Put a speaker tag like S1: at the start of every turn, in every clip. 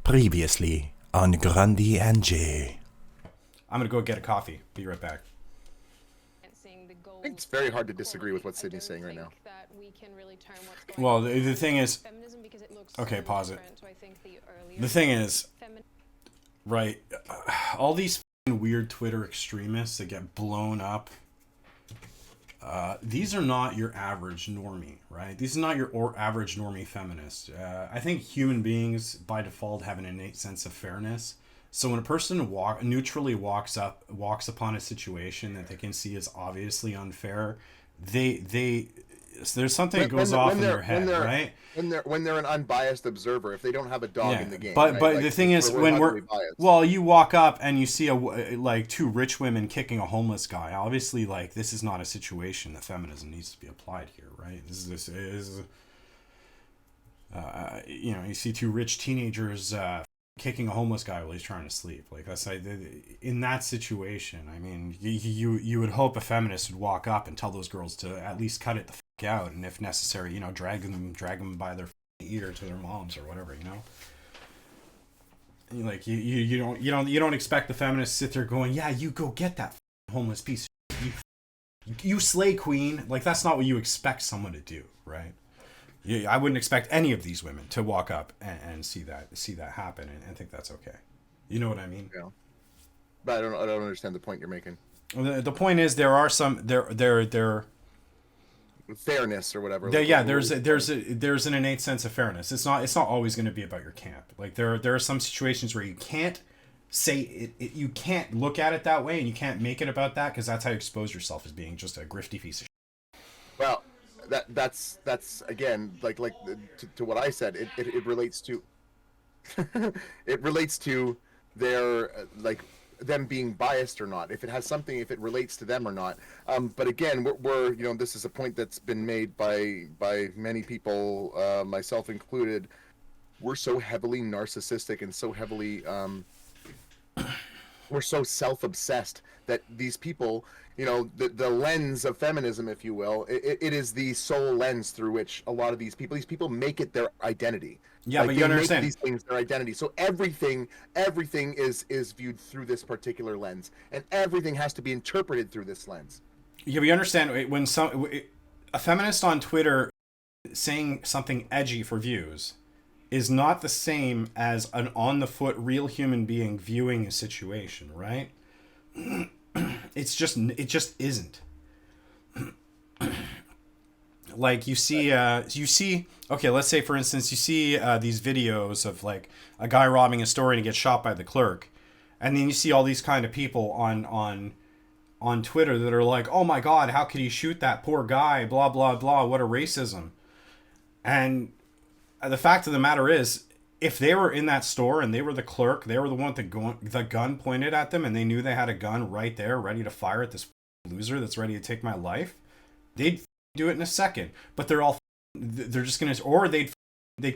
S1: Previously on Grundy and J.
S2: I'm going to go get a coffee. Be right back.
S3: I
S4: think it's very hard to disagree with what Sydney's saying right now.
S2: Well, the thing is... Okay, pause it. The thing is, right, all these weird Twitter extremists that get blown up, these are not your average normie, right? These are not your average normie feminist. I think human beings, by default, have an innate sense of fairness. So when a person neutrally walks upon a situation that they can see as obviously unfair, there's something that goes off in their head, right?
S4: When they're an unbiased observer, if they don't have a dog in the game.
S2: But
S4: right?
S2: The thing is, when you walk up and you see like two rich women kicking a homeless guy, obviously, like, this is not a situation that feminism needs to be applied here, right? You see two rich teenagers kicking a homeless guy while he's trying to sleep. Like, that's in that situation. I mean, you would hope a feminist would walk up and tell those girls to at least cut it the fuck out, and if necessary, drag them by their ear to their moms or whatever. Like, you don't expect the feminists to sit there going, yeah, you go get that homeless piece of shit. You slay queen. Like, that's not what you expect someone to do, right? I wouldn't expect any of these women to walk up and see that happen and think that's okay. You know what I mean?
S4: Yeah. But I don't understand the point you're making.
S2: The point is, there are some there
S4: fairness or whatever.
S2: There's an innate sense of fairness. It's not always going to be about your camp. Like, there are some situations where you can't say it, you can't look at it that way, and you can't make it about that, because that's how you expose yourself as being just a grifty piece of shit.
S4: Well, that's again, like to what I said. It relates to it relates to their like them being biased or not. If it relates to them or not. But again, we're this is a point that's been made by many people, myself included. We're so heavily narcissistic and so heavily we're so self-obsessed that these people, the lens of feminism, if you will, it is the sole lens through which a lot of these people make it their identity.
S2: Yeah, like, but you understand,
S4: make these things their identity. So everything is viewed through this particular lens, and everything has to be interpreted through this lens.
S2: Yeah, but you understand, when a feminist on Twitter saying something edgy for views is not the same as an on-the-foot real human being viewing a situation, right? It just isn't. Like, you see, okay, let's say, for instance, you see these videos of, like, a guy robbing a store and he gets shot by the clerk, and then you see all these kind of people on Twitter that are like, oh my god, how could he shoot that poor guy, blah blah blah, what a racism. And the fact of the matter is, if they were in that store and they were the clerk, they were the one with the gun pointed at them, and they knew they had a gun right there ready to fire at this loser that's ready to take my life, they'd do it in a second. But they're just gonna, or they'd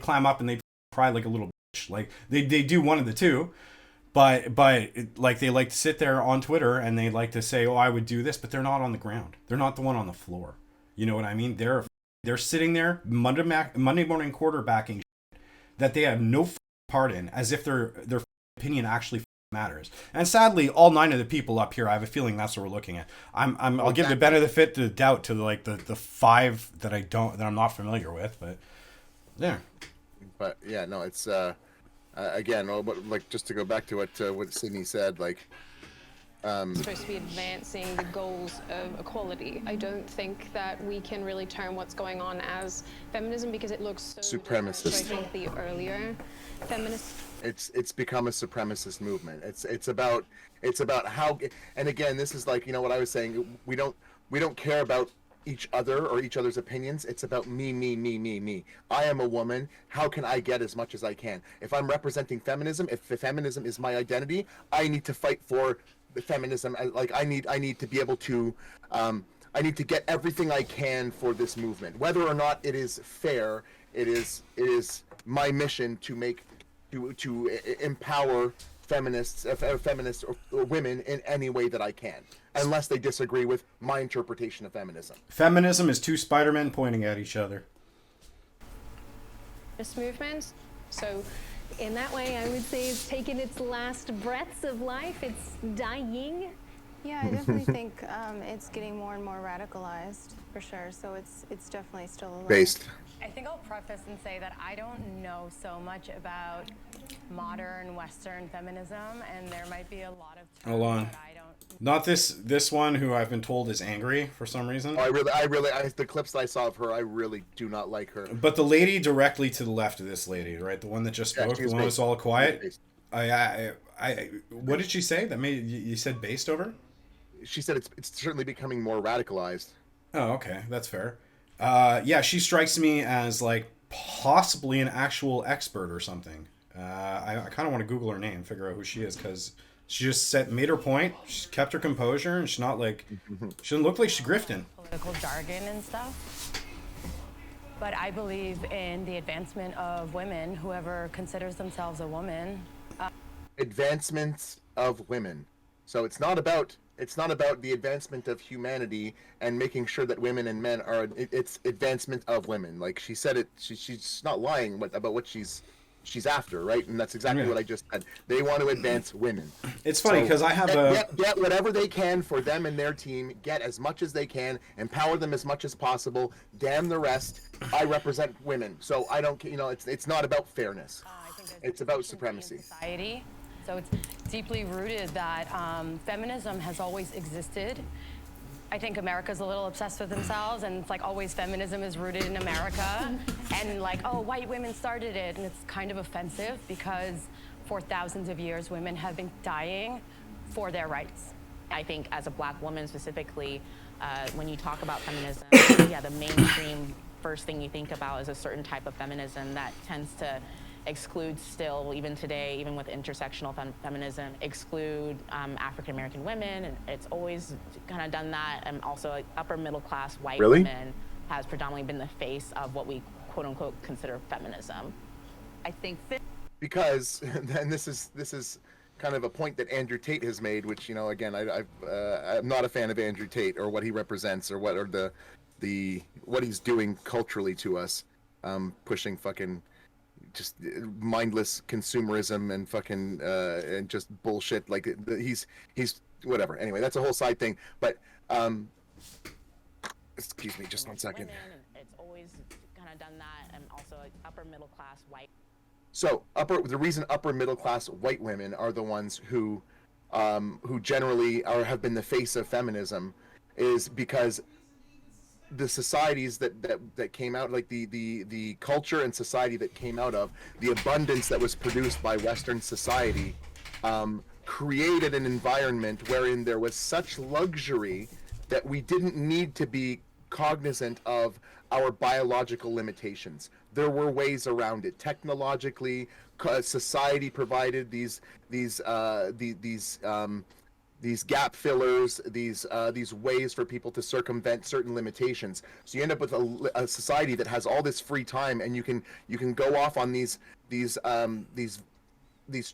S2: climb up and they'd cry like a little bitch. Like, they do one of the two. But like, they like to sit there on Twitter and they like to say, oh, I would do this, but they're not on the ground. They're not the one on the floor. You know what I mean? They're sitting there Monday morning quarterbacking shit that they have no part in, as if their opinion actually matters. And sadly, all 9 of the people up here, I have a feeling that's what we're looking at. I'll give the benefit of the doubt to the 5 that I'm not familiar with, but yeah.
S4: But yeah, no, it's again, like, just to go back to what Sydney said, like,
S3: supposed to be advancing the goals of equality. I don't think that we can really term what's going on as feminism, because it looks so
S4: supremacist.
S3: So I think the earlier feminist,
S4: it's become a supremacist movement. It's about how, and again, this is like, what I was saying, we don't care about each other or each other's opinions. It's about me. I am a woman. How can I get as much as I can? If I'm representing feminism, if feminism is my identity, I need to fight for the feminism. Like, I need to be able to I need to get everything I can for this movement, whether or not it is fair. It is my mission to empower feminists or women in any way that I can, unless they disagree with my interpretation of feminism.
S2: Feminism is 2 Spider-Men pointing at each other.
S3: this movement. So
S5: In that way, I would say it's taken its last breaths of life. It's dying.
S6: Yeah, I definitely think it's getting more and more radicalized, for sure. So it's definitely still alive.
S4: Based.
S7: I think I'll preface and say that I don't know so much about modern Western feminism, and there might be a lot of terms
S2: Hold on.
S7: that I don't.
S2: Not this one who I've been told is angry for some reason.
S4: Oh, the clips that I saw of her, I really do not like her.
S2: But the lady directly to the left of this lady, right? The one that just spoke, the one that's all quiet. What did she say? That made you said based over?
S4: She said it's certainly becoming more radicalized.
S2: Oh, okay, that's fair. Yeah, she strikes me as like possibly an actual expert or something. I kind of want to Google her name, figure out who she is, because she just made her point. She kept her composure, and she's not like she doesn't look like she's grifting.
S7: Political jargon and stuff. But I believe in the advancement of women, whoever considers themselves a woman.
S4: Advancements of women. So it's not about the advancement of humanity and making sure that women and men are. It's advancement of women. Like she said it. She's not lying about what she's after, right? And that's exactly what I just said. They want to advance women.
S2: It's funny because I have
S4: get whatever they can for them and their team. Get as much as they can. Empower them as much as possible. Damn the rest. I represent women, so I don't. It's not about fairness. It's about supremacy.
S7: Society. So it's deeply rooted that feminism has always existed. I think America's a little obsessed with themselves, and it's like always feminism is rooted in America. And like, oh, white women started it, and it's kind of offensive because for thousands of years, women have been dying for their rights.
S8: I think as a black woman specifically, when you talk about feminism, yeah, the mainstream first thing you think about is a certain type of feminism that tends to exclude still, even today, even with intersectional feminism, exclude African American women, and it's always kind of done that. And also, like, upper middle class white women has predominantly been the face of what we quote unquote consider feminism.
S7: I think
S4: because, and this is kind of a point that Andrew Tate has made, which again, I'm not a fan of Andrew Tate or what he represents or what he's doing culturally to us, pushing fucking just mindless consumerism and fucking and just bullshit. Like he's whatever. Anyway, that's a whole side thing. But excuse me, just 1 second.
S8: It's always kind of done that, and also like upper middle class white.
S4: So the reason upper middle class white women are the ones who generally have been the face of feminism is because the societies that came out, like the culture and society that came out of the abundance that was produced by Western society, created an environment wherein there was such luxury that we didn't need to be cognizant of our biological limitations. There were ways around it. Technologically, society provided these gap fillers, these ways for people to circumvent certain limitations. So you end up with a society that has all this free time, and you can go off on these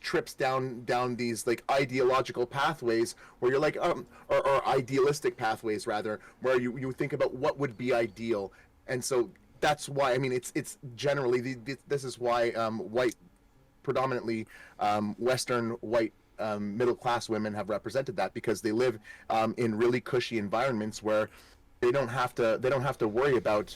S4: trips down these like ideological pathways where you're like or idealistic pathways rather, where you think about what would be ideal. And so that's why, I mean, it's generally this is why white, predominantly Western white middle class women have represented that, because they live in really cushy environments where they don't have to worry about,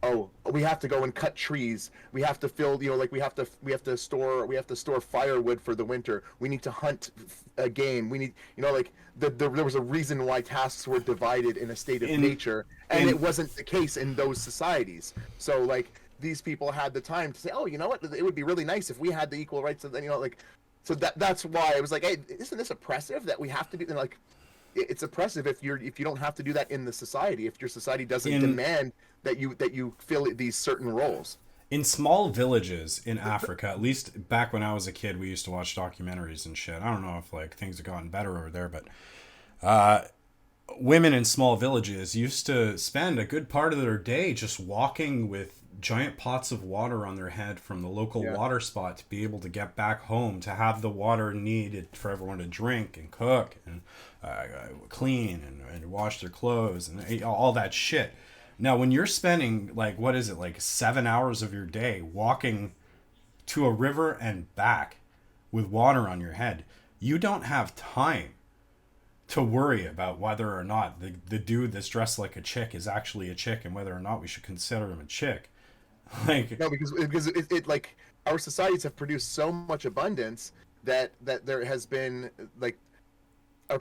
S4: oh, we have to go and cut trees, we have to fill, like we have to store firewood for the winter, we need to hunt a game, we need, like there was a reason why tasks were divided in a state of nature, and it wasn't the case in those societies. So like these people had the time to say, oh, you know what, it would be really nice if we had the equal rights of, like. So that's why I was like, hey, isn't this oppressive that we have to do? And like, it's oppressive if you don't have to do that in the society. If your society doesn't demand that you fill these certain roles.
S2: In small villages in Africa, at least back when I was a kid, we used to watch documentaries and shit. I don't know if like things have gotten better over there, but women in small villages used to spend a good part of their day just walking with giant pots of water on their head from the local water spot to be able to get back home, to have the water needed for everyone to drink and cook and clean and wash their clothes and all that shit. Now, when you're spending like, what is it, like 7 hours of your day walking to a river and back with water on your head, you don't have time to worry about whether or not the dude that's dressed like a chick is actually a chick and whether or not we should consider him a chick. Like,
S4: no, because it like our societies have produced so much abundance that there has been like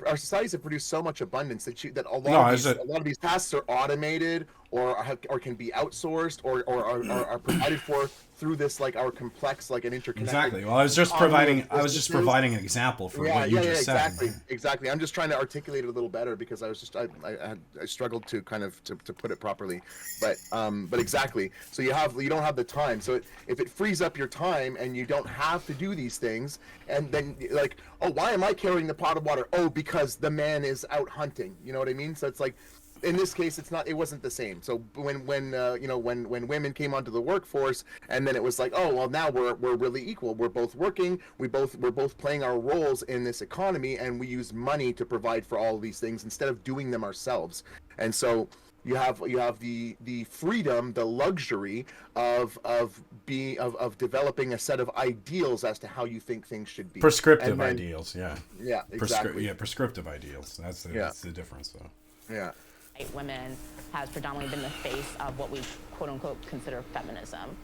S4: our societies have produced so much abundance that a lot of these tasks are automated or can be outsourced or are provided for through this like our complex like an interconnected.
S2: Exactly. Well, I was just providing an example for what you just said.
S4: Exactly. I'm just trying to articulate it a little better because I struggled to kind of to put it properly, but exactly. So you don't have the time. So if it frees up your time and you don't have to do these things, and then like, oh, why am I carrying the pot of water? Oh, because the man is out hunting. You know what I mean? So it's like, in this case, it wasn't the same. So when women came onto the workforce, and then it was like, oh, well, now we're really equal. We're both working. We're both playing our roles in this economy, and we use money to provide for all of these things instead of doing them ourselves. And so you have the freedom, the luxury of developing a set of ideals as to how you think things should be.
S2: Prescriptive ideals, yeah.
S4: Yeah, exactly.
S2: Prescriptive ideals. That's the difference, though.
S4: Yeah.
S8: Women has predominantly been the face of what we quote unquote consider feminism.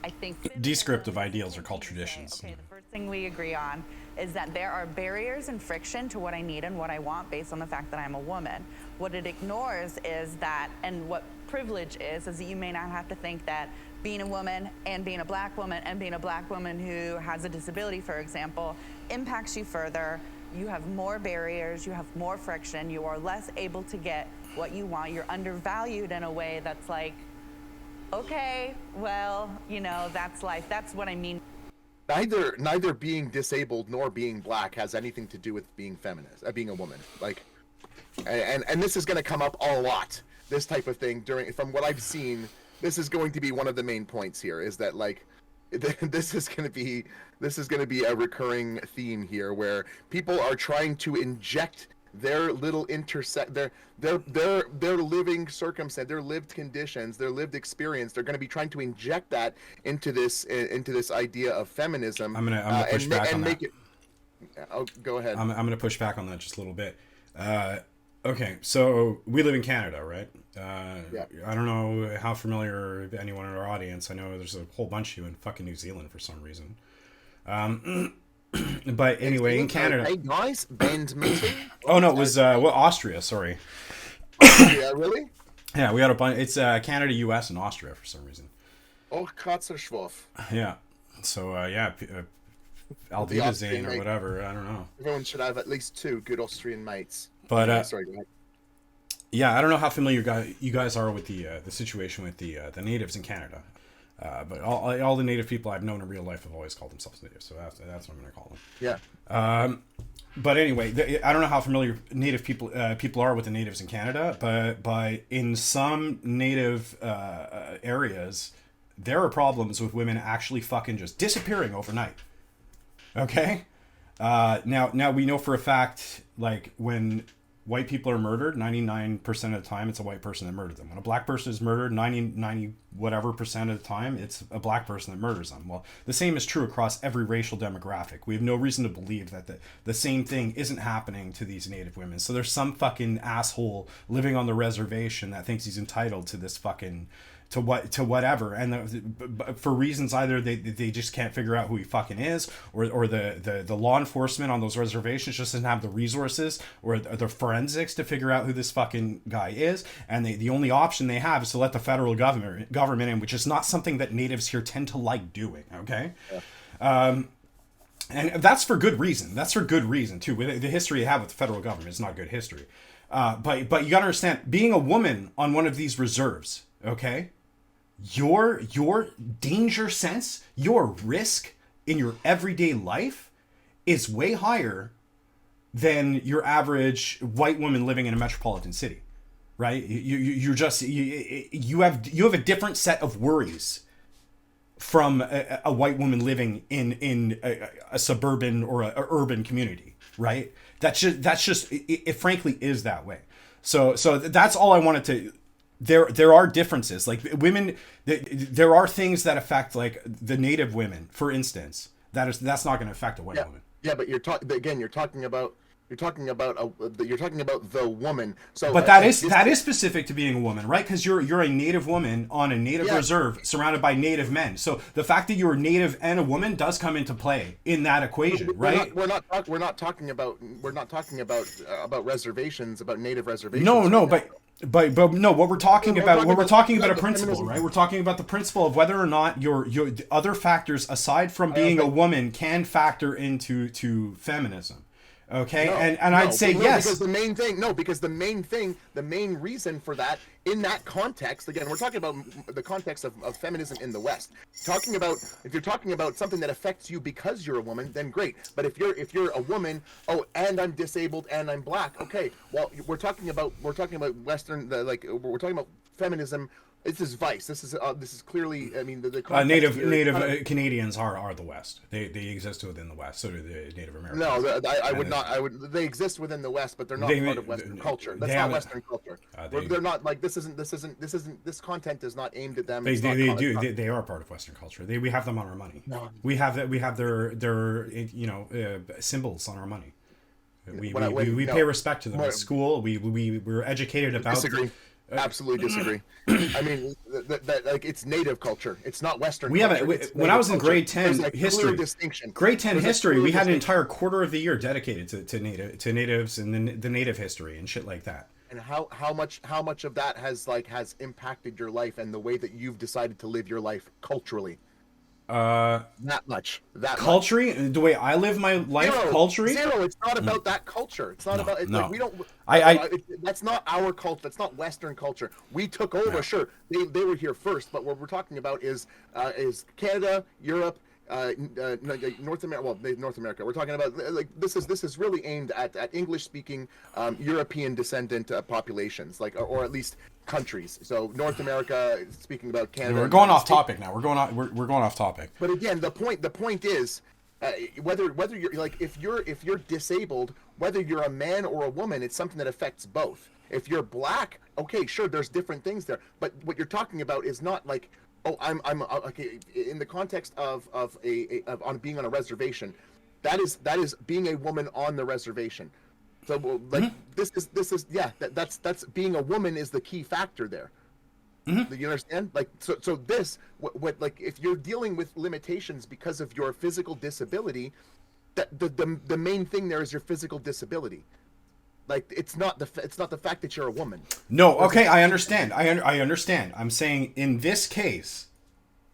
S9: I think
S2: descriptive ideals are called traditions.
S9: Okay, the first thing we agree on is that there are barriers and friction to what I need and what I want based on the fact that I'm a woman. What it ignores is that, and what privilege is that you may not have to think that being a woman and being a black woman and being a black woman who has a disability, for example, impacts you further. You have more barriers, you have more friction, you are less able to get what you want. You're undervalued in a way that's like, okay, well, that's life. That's what I mean.
S4: Neither being disabled nor being black has anything to do with being feminist, being a woman. Like, and this is going to come up a lot. This type of thing from what I've seen, this is going to be one of the main points here. Is that like, this is going to be a recurring theme here, where people are trying to inject their little their living circumstance, their lived conditions, their lived experience. They're going to be trying to inject that into this idea of feminism.
S2: I'm gonna push back on that.
S4: Oh, go ahead.
S2: I'm gonna push back on that just a little bit. Okay, so we live in Canada, right?
S4: Yeah.
S2: I don't know how familiar anyone in our audience. I know there's a whole bunch of you in fucking New Zealand for some reason. But anyway, in Canada.
S4: Hey guys, band meeting.
S2: Oh no, it was Austria. Sorry.
S4: Yeah, really?
S2: Yeah, we had a bunch. It's Canada, U.S., and Austria for some reason.
S4: Oh, Katzerschoff.
S2: Yeah. So Auf Wiedersehen or whatever. I don't know.
S4: Everyone should have at least 2 good Austrian mates.
S2: But
S4: sorry, go ahead.
S2: Yeah, I don't know how familiar you guys are with the situation with the natives in Canada. But all the native people I've known in real life have always called themselves natives, so that's what I'm going to call them.
S4: Yeah.
S2: But anyway, I don't know how familiar native people are with the natives in Canada, but in some native areas, there are problems with women actually fucking just disappearing overnight. Okay? Now we know for a fact, like, when white people are murdered, 99% of the time, it's a white person that murdered them. When a black person is murdered, 90 whatever percent of the time, it's a black person that murders them. Well, the same is true across every racial demographic. We have no reason to believe that the same thing isn't happening to these native women. So there's some fucking asshole living on the reservation that thinks he's entitled to this fucking... to whatever, and for reasons either they just can't figure out who he fucking is, or the law enforcement on those reservations just doesn't have the resources or the forensics to figure out who this fucking guy is, and the only option they have is to let the federal government in, which is not something that natives here tend to like doing. Okay. Yeah. And that's for good reason. That's for good reason too. The history you have with the federal government is not good history. But you gotta understand, being a woman on one of these reserves, okay, your danger sense, your risk in your everyday life is way higher than your average white woman living in a metropolitan city, right? You have a different set of worries from a white woman living in a suburban or a urban community, right? That's just it frankly is that way. So that's all I wanted there are differences. Like women, there are things that affect like the native women, for instance. That's not going to affect a white woman.
S4: Yeah, but you're talking about the woman. So,
S2: but that is specific to being a woman, right? Because you're a native woman on a native reserve surrounded by native men. So the fact that you're native and a woman does come into play in that equation, right?
S4: We're not talking about reservations, about native reservations.
S2: No, but no. What we're talking about a principle, right? We're talking about the principle of whether or not your other factors aside from being a woman can factor into feminism. Okay, I'd say yes.
S4: Because the main reason for that in that context, again, we're talking about the context of feminism in the West. If you're talking about something that affects you because you're a woman, then great. But if you're a woman, and I'm disabled and I'm black, okay, well, we're talking about Western, we're talking about feminism. This is Vice. This is clearly. I mean, the
S2: native Canadians are the West. They exist within the West. So do the Native Americans.
S4: No, I would not. They exist within the West, but they're not part of Western culture. That's not Western culture. They're not like this. This content is not aimed at them.
S2: They are part of Western culture. We have them on our money. No. We have their symbols on our money. We pay respect to them at school. We're educated about.
S4: Disagree. Absolutely disagree. I mean, like it's native culture. It's not Western.
S2: When I was in grade 10 history, grade 10 history, we had an entire quarter of the year dedicated to natives and the native history and shit like that.
S4: And how much of that has impacted your life and the way that you've decided to live your life culturally? That much.
S2: Culture, the way I live my life, culture.
S4: Zero. It's not about that culture. It's not about. It's like we don't. That's not our culture. That's not Western culture. We took over. Sure, they were here first, but what we're talking about is Canada, Europe, North America. Well, North America. We're talking about like this is really aimed at English speaking European descendant populations, like or at least countries. So North America, speaking about Canada.
S2: We're going off topic now. We're going off topic.
S4: But again, the point is whether you're like if you're disabled, whether you're a man or a woman, it's something that affects both. If you're black, okay, sure, there's different things there. But what you're talking about is not like, oh, I'm okay, in the context of on being on a reservation, that is being a woman on the reservation. So like this is that's being a woman is the key factor there. Mm-hmm. You understand? Like so this what like if you're dealing with limitations because of your physical disability, that the main thing there is your physical disability. Like it's not the fact that you're a woman.
S2: No, okay, I understand. I understand. I'm saying in this case,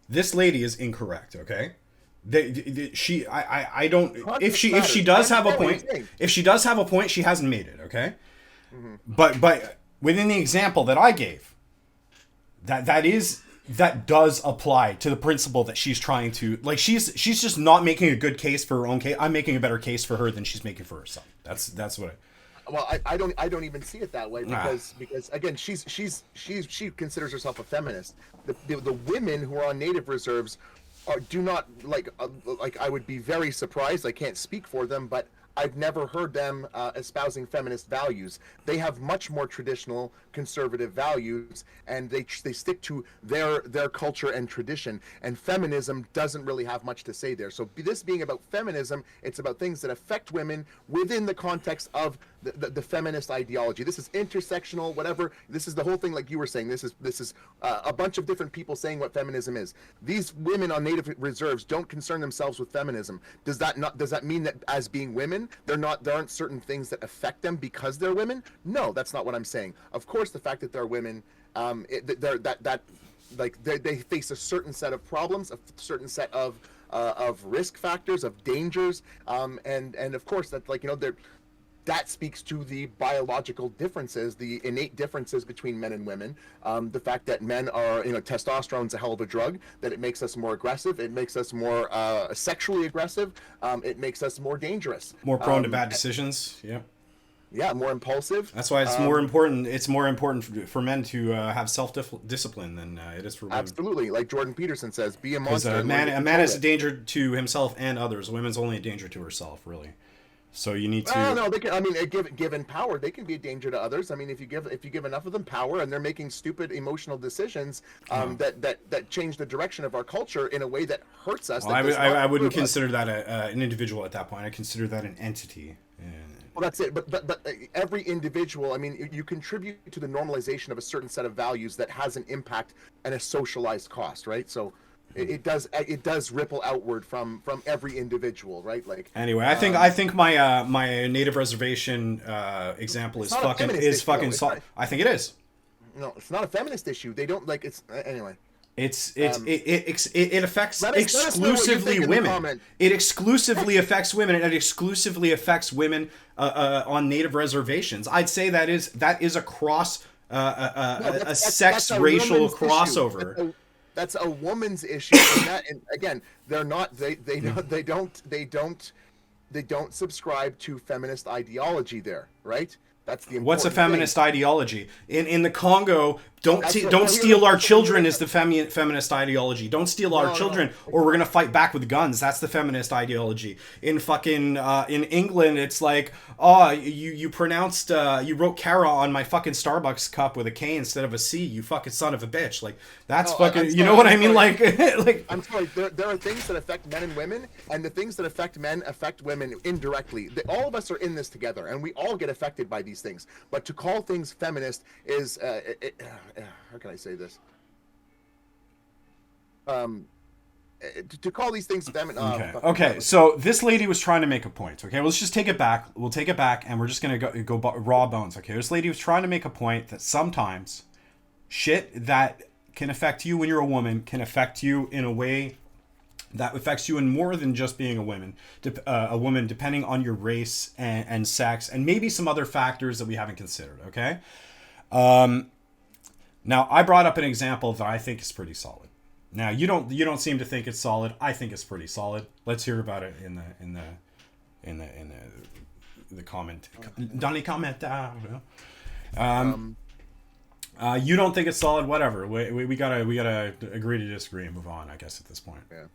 S2: this lady is incorrect. Okay, I don't. If she does have a point, she hasn't made it. Okay, mm-hmm. but within the example that I gave, that does apply to the principle that she's trying to like. She's just not making a good case for her own case. I'm making a better case for her than she's making for herself. That's what.
S4: Well, I don't even see it that way because again she considers herself a feminist. The women who are on native reserves do not like I would be very surprised. I can't speak for them, but I've never heard them espousing feminist values. They have much more traditional conservative values, and they stick to their culture and tradition. And feminism doesn't really have much to say there. So this being about feminism, it's about things that affect women within the context of the feminist ideology. This is intersectional, whatever. This is the whole thing, like you were saying. This is a bunch of different people saying what feminism is. These women on native reserves don't concern themselves with feminism. Does that mean that as being women, there aren't certain things that affect them because they're women? No, that's not what I'm saying. Of course, the fact that they're women, they face a certain set of problems, a certain set of risk factors, of dangers, and of course that speaks to the biological differences, the innate differences between men and women. The fact that men are, testosterone's a hell of a drug, that it makes us more aggressive, it makes us more sexually aggressive, it makes us more dangerous.
S2: More prone to bad decisions, yeah.
S4: Yeah, more impulsive.
S2: That's why it's more important. It's more important for men to have self-discipline than it is for women.
S4: Absolutely, like Jordan Peterson says, be a monster.
S2: A man is a danger to himself and others. A woman's only a danger to herself, really. So you need to.
S4: Oh no, they can. I mean, given power, they can be a danger to others. I mean, if you give enough of them power, and they're making stupid emotional decisions that change the direction of our culture in a way that hurts us.
S2: Well, I wouldn't consider that an individual at that point. I consider that an entity.
S4: Well, that's it. But every individual, I mean, you contribute to the normalization of a certain set of values that has an impact and a socialized cost, right? So. It does ripple outward from every individual, right? Like
S2: anyway, I think my my native reservation example is fucking I think it is.
S4: No, it's not a feminist issue. They don't like it's anyway.
S2: It affects exclusively women. It exclusively affects women, and it exclusively affects women on native reservations. I'd say that is a cross a sex racial crossover.
S4: That's a woman's issue, and again, they're not. They don't subscribe to feminist ideology there, right? That's the important
S2: What's a feminist
S4: thing.
S2: Ideology in the Congo? Don't steal our children is the feminist ideology. Don't steal our children, or we're gonna fight back with guns. That's the feminist ideology. In fucking in England, it's like, oh, you pronounced you wrote Cara on my fucking Starbucks cup with a K instead of a C. You fucking son of a bitch. Like that's fucking. You know what I mean? Like like.
S4: I'm sorry. There are things that affect men and women, and the things that affect men affect women indirectly. All of us are in this together, and we all get affected by these things. But to call things feminist is how can I say this? To call these things feminine.
S2: Okay. So this lady was trying to make a point. Okay, let's just take it back. We'll take it back, and we're just gonna go raw bones. Okay, this lady was trying to make a point that sometimes shit that can affect you when you're a woman can affect you in a way that affects you in more than just being a woman, depending on your race and sex, and maybe some other factors that we haven't considered. Okay. Now I brought up an example that I think is pretty solid. Now you don't seem to think it's solid. I think it's pretty solid. Let's hear about it in the comment. Dans les commentaires. You don't think it's solid. Whatever. We gotta agree to disagree and move on. I guess at this point.
S4: Yeah.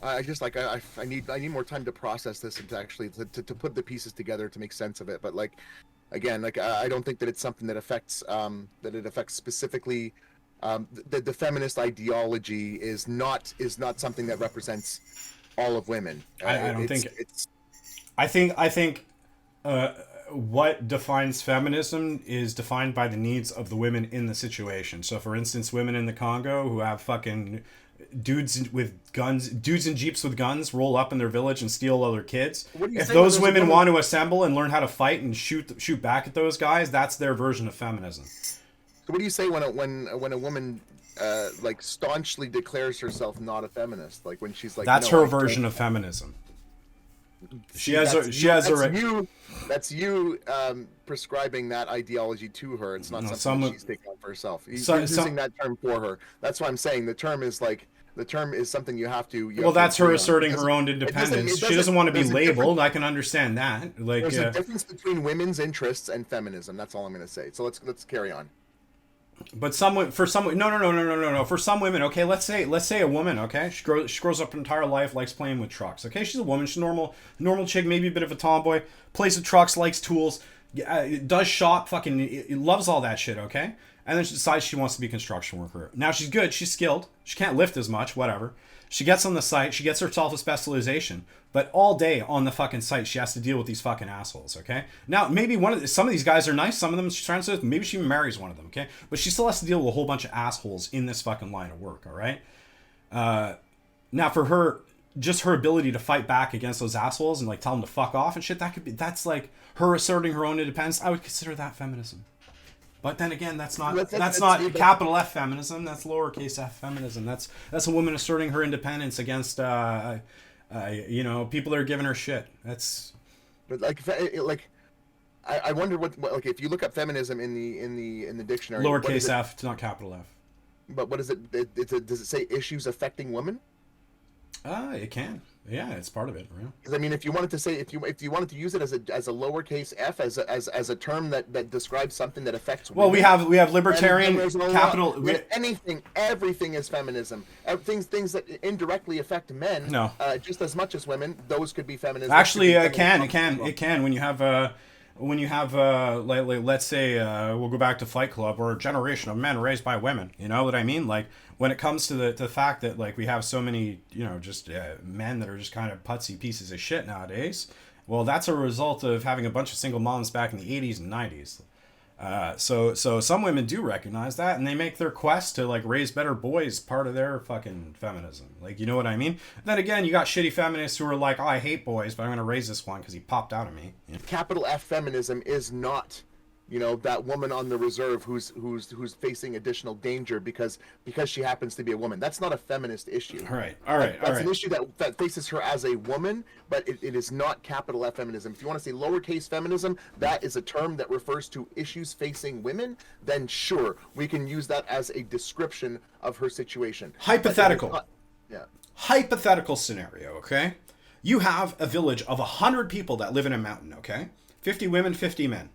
S4: I just like I need more time to process this and to actually to put the pieces together to make sense of it. But like. Again, like I don't think that it's something that affects specifically the feminist ideology is not something that represents all of women.
S2: I don't think it's. I think what defines feminism is defined by the needs of the women in the situation. So, for instance, women in the Congo who have fucking dudes in jeeps with guns roll up in their village and steal other kids. If those women want to assemble and learn how to fight and shoot back at those guys, that's their version of feminism.
S4: So what do you say when a woman like staunchly declares herself not a feminist? Like when she's like,
S2: that's her version of feminism.
S4: That's you prescribing that ideology to her. It's not something she's taking on for herself. You're using that term for her. That's why I'm saying the term is something you have to.
S2: Well, that's her asserting her own independence. She doesn't want to be labeled. I can understand that. Like
S4: there's a difference between women's interests and feminism. That's all I'm going to say. So let's carry on.
S2: But no. For some women, okay, let's say a woman, okay, she grows up her entire life, likes playing with trucks. Okay, she's a woman, she's a normal chick, maybe a bit of a tomboy, plays with trucks, likes tools, does shop, fucking loves all that shit. Okay, and then she decides she wants to be a construction worker. Now she's good, she's skilled, she can't lift as much, whatever. She gets on the site, she gets herself a specialization, but all day on the fucking site, she has to deal with these fucking assholes, okay? Now, maybe some of these guys are nice, some of them she's trying to, maybe she marries one of them, okay? But she still has to deal with a whole bunch of assholes in this fucking line of work, all right? Now, for her, just her ability to fight back against those assholes and, like, tell them to fuck off and shit, that's, like, her asserting her own independence. I would consider that feminism. But then again, that's not capital F feminism. That's lowercase f feminism. That's a woman asserting her independence against people that are giving her shit. That's. But
S4: I wonder what like if you look up feminism in the dictionary.
S2: Lowercase f, it's not capital F.
S4: But what is it? Does it say issues affecting women?
S2: It can. Yeah, it's part of it. Right?
S4: Because I mean, if you wanted to say, if you wanted to use it as a lowercase f, as a term that describes something that affects
S2: Well,
S4: women,
S2: we have libertarian
S4: there's a lot-
S2: capital.
S4: everything is feminism. Things that indirectly affect men,
S2: No.
S4: Just as much as women, those could be feminism.
S2: Actually, it can when you have let's say we'll go back to Fight Club, or a generation of men raised by women. You know what I mean? Like when it comes to the fact that like we have so many just men that are just kind of putsy pieces of shit nowadays. Well, that's a result of having a bunch of single moms back in the 80s and 90s. So some women do recognize that, and they make their quest to like raise better boys part of their fucking feminism. Like, you know what I mean? Then again, you got shitty feminists who are like, oh, I hate boys, but I'm gonna raise this one because he popped out of me. You know?
S4: Capital F feminism is not, that woman on the reserve who's facing additional danger because she happens to be a woman. That's not a feminist issue.
S2: All right.
S4: That's an issue that faces her as a woman, but it is not capital F feminism. If you want to say lowercase feminism, that is a term that refers to issues facing women, then sure, we can use that as a description of her situation.
S2: Hypothetical.
S4: Yeah.
S2: Hypothetical scenario, okay? You have a village of 100 people that live in a mountain, okay? 50 women, 50 men.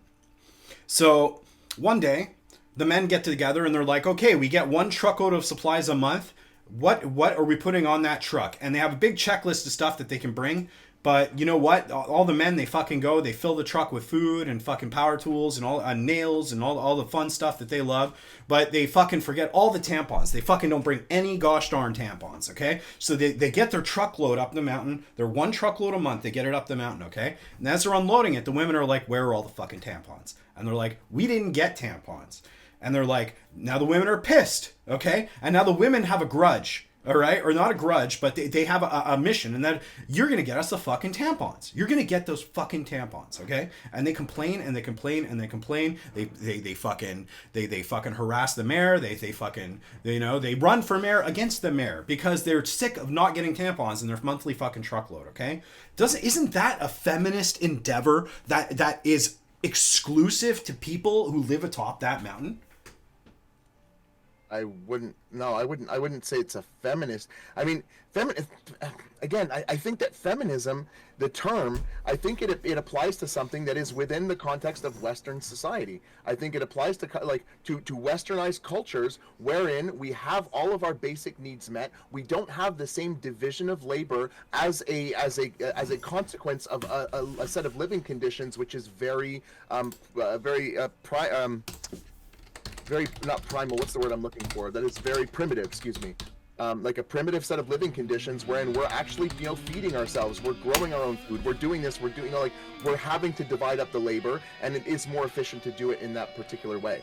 S2: So one day, the men get together and they're like, okay, we get 1 truckload of supplies a month. What are we putting on that truck? And they have a big checklist of stuff that they can bring. But you know what? All the men, they fucking go, they fill the truck with food and fucking power tools and all nails and all the fun stuff that they love. But they fucking forget all the tampons. They fucking don't bring any gosh darn tampons, okay? So they get their truckload up the mountain. They're 1 truckload a month. They get it up the mountain, okay? And as they're unloading it, the women are like, where are all the fucking tampons? And they're like, we didn't get tampons. And they're like, now the women are pissed, okay? And now the women have a grudge, all right? Or not a grudge, but they have a mission, and that you're going to get us the fucking tampons. You're going to get those fucking tampons, okay? And they complain and they complain and they complain. They fucking harass the mayor. They fucking, they run for mayor against the mayor because they're sick of not getting tampons in their monthly fucking truckload, okay? Isn't that a feminist endeavor that is exclusive to people who live atop that mountain?
S4: I wouldn't say it's a feminist. I mean, again, I think that feminism, the term, I think it applies to something that is within the context of Western society. I think it applies to Westernized cultures wherein we have all of our basic needs met. We don't have the same division of labor as a consequence of a set of living conditions which is very not primal, what's the word I'm looking for? That is very primitive, excuse me. Like a primitive set of living conditions wherein we're actually, feeding ourselves, we're growing our own food, we're doing this, we're doing, we're having to divide up the labor, and it is more efficient to do it in that particular way.